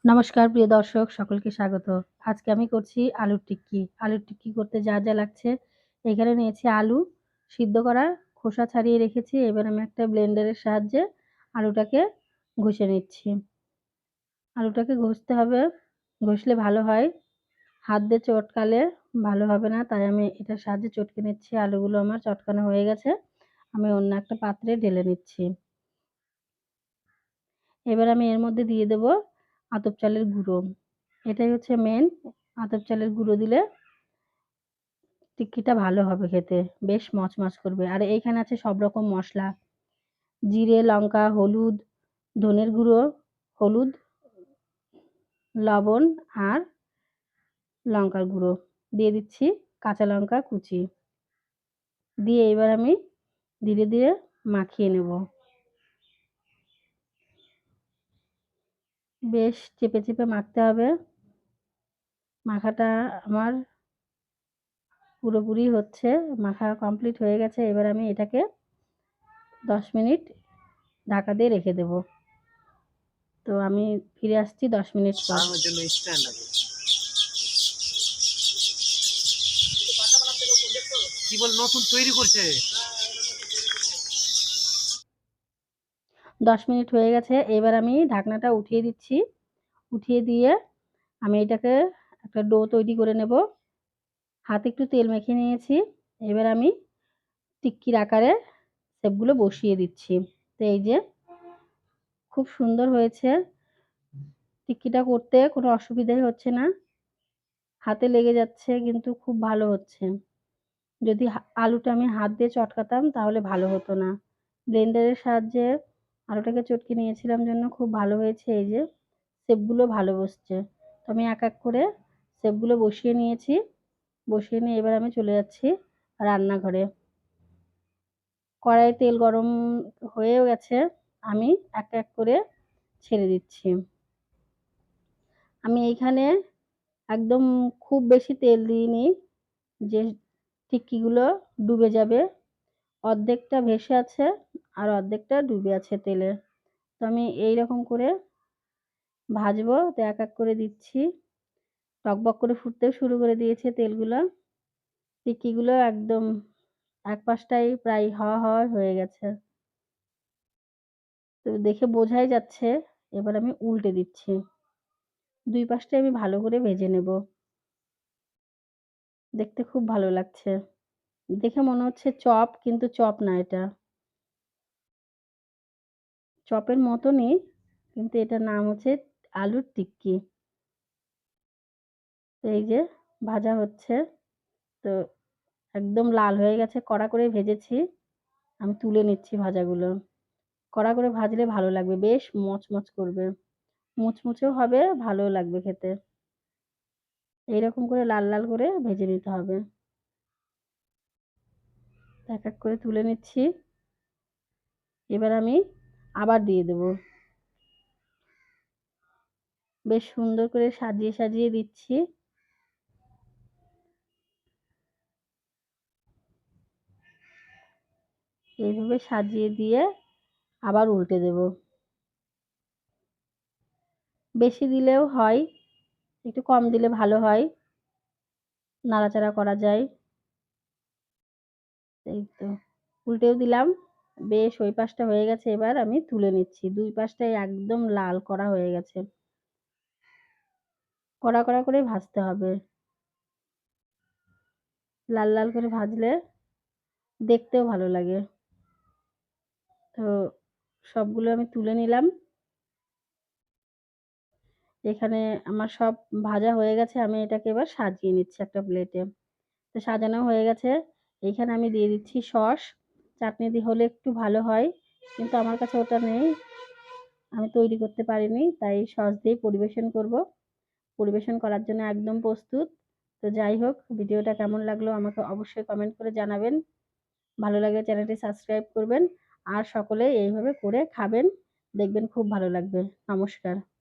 নমস্কার প্রিয় দর্শক, সকলকে স্বাগত। আজকে আমি করছি আলুর টিক্কি। আলুর টিক্কি করতে যা লাগছে, এখানে নিয়েছি আলু, সিদ্ধ করা, খোসা ছাড়িয়ে রেখেছি। এবার আমি একটা ব্লেন্ডারের সাহায্যে আলুটাকে ঘষে নিচ্ছি। আলুটাকে ঘষতে হবে, ঘষলে ভালো হয়। হাত দিয়ে চটকালে ভালো হবে না, তাই আমি এটার সাহায্যে চটকে নিচ্ছি। আলুগুলো আমার চটকানো হয়ে গেছে। আমি অন্য একটা পাত্রে ঢেলে নিচ্ছি। এবার আমি এর মধ্যে দিয়ে দেব আতপ চালের গুঁড়ো। এটাই হচ্ছে মেন। আতপ চালের গুঁড়ো দিলে টিক্কিটা ভালো হবে খেতে, বেশ মচমচ করবে। আর এইখানে আছে সব রকম মশলা, জিরে, লঙ্কা, হলুদ, ধনের গুঁড়ো, হলুদ, লবণ আর লঙ্কার গুঁড়ো দিয়ে দিচ্ছি, কাঁচা লঙ্কা কুচি দিয়ে এবার আমি ধীরে ধীরে মাখিয়ে নেব। বেশ চেপে চেপে মাখতে হবে। মাখাটা আমার পুরোপুরি হচ্ছে, মাখা কমপ্লিট হয়ে গেছে। এবার আমি এটাকে 10 মিনিট ঢাকা দিয়ে রেখে দেব। তো আমি ফিরে আসছি 10 মিনিট পর। কি বল নতুন তৈরি করছে। 10 মিনিট হয়ে গেছে। এবার আমি ঢাকনাটা উঠিয়ে দিচ্ছি। উঠিয়ে দিয়ে আমি এটাকে একটা ডো তৈরি করে নেব। হাতে একটু তেল মেখে নিয়েছি। এবার আমি টিক্কির আকারে শেপগুলো বসিয়ে দিচ্ছি। তো এই যে খুব সুন্দর হয়েছে। টিক্কিটা করতে কোনো অসুবিধাই হচ্ছে না। হাতে লেগে যাচ্ছে কিন্তু খুব ভালো হচ্ছে। যদি আলুটা আমি হাত দিয়ে চটকাতাম তাহলে ভালো হতো না। ব্লেন্ডারের সাহায্যে আলুটাকে চটকে নিয়েছিলাম জন্য খুব ভালো হয়েছে। এই যে শেপগুলো ভালো বসছে। তো আমি এক এক করে শেপগুলো বসিয়ে নিয়েছি। বসিয়ে নিয়ে এবার আমি চলে যাচ্ছি রান্নাঘরে। কড়াইয়ে তেল গরম হয়েও গেছে। আমি এক এক করে ছেড়ে দিচ্ছি। আমি এইখানে একদম খুব বেশি তেল দিইনি, যে টিক্কিগুলো ডুবে যাবে। অর্ধেকটা ভেসে আছে আর অর্ধেকটা ডুবে আছে তেলে। তো আমি এইরকম করে ভাজবো। তো এক এক করে দিচ্ছি। টকবক করে ফুটতেও শুরু করে দিয়েছে তেলগুলো। টিক্কিগুলো একদম এক পাশটাই প্রায় হওয়া হয়ে গেছে। তো দেখে বোঝাই যাচ্ছে। এবার আমি উল্টে দিচ্ছি। ২ পাশটাই আমি ভালো করে ভেজে নেব। দেখতে খুব ভালো লাগছে। দেখে মনে হচ্ছে চপ, কিন্তু চপ না এটা। চপের মতনই, কিন্তু এটার নাম হচ্ছে আলুর টিক্কি। তো এই যে ভাজা হচ্ছে। তো একদম লাল হয়ে গেছে, কড়া করে ভেজেছি। আমি তুলে নিচ্ছি ভাজাগুলো। কড়া করে ভাজলে ভালো লাগবে, বেশ মচমচ করবে। মুচমুচেও হবে, ভালোও লাগবে খেতে। এইরকম করে লাল লাল করে ভেজে নিতে হবে। এক এক করে তুলে নিচ্ছি। এবার আমি আবার দিয়ে দেব। বেশ সুন্দর করে সাজিয়ে সাজিয়ে দিচ্ছি। এইভাবে সাজিয়ে দিয়ে আবার উল্টে দেব। বেশি দিলেও হয়, একটু কম দিলে ভালো হয়। নাড়াচাড়া করা যায়। এই তো উল্টেও দিলাম। বেশ ওই পাশটা হয়ে গেছে। এবার আমি তুলে নিচ্ছি। ২ পাশটাই একদম লাল করা হয়ে গেছে। কড়া কড়া করে ভাজতে হবে। লাল লাল করে ভাজলে দেখতেও ভালো লাগে। তো সবগুলো আমি তুলে নিলাম। এখানে আমার সব ভাজা হয়ে গেছে। আমি এটাকে এবার সাজিয়ে নিচ্ছি একটা প্লেটে। তো সাজানো হয়ে গেছে। এইখানে আমি দিয়ে দিচ্ছি সস। চাটনি দিয়ে হলে একটু ভালো হয়, কিন্তু আমার কাছে ওটা নেই। আমি তৈরি করতে পারিনি, তাই সস দিয়েই পরিবেশন করব। পরিবেশন করার জন্য একদম প্রস্তুত। তো যাই হোক, ভিডিওটা কেমন লাগলো আমাকে অবশ্যই কমেন্ট করে জানাবেন। ভালো লাগলে চ্যানেলটি সাবস্ক্রাইব করবেন। আর সকলে এইভাবে করে খাবেন, দেখবেন খুব ভালো লাগবে। নমস্কার।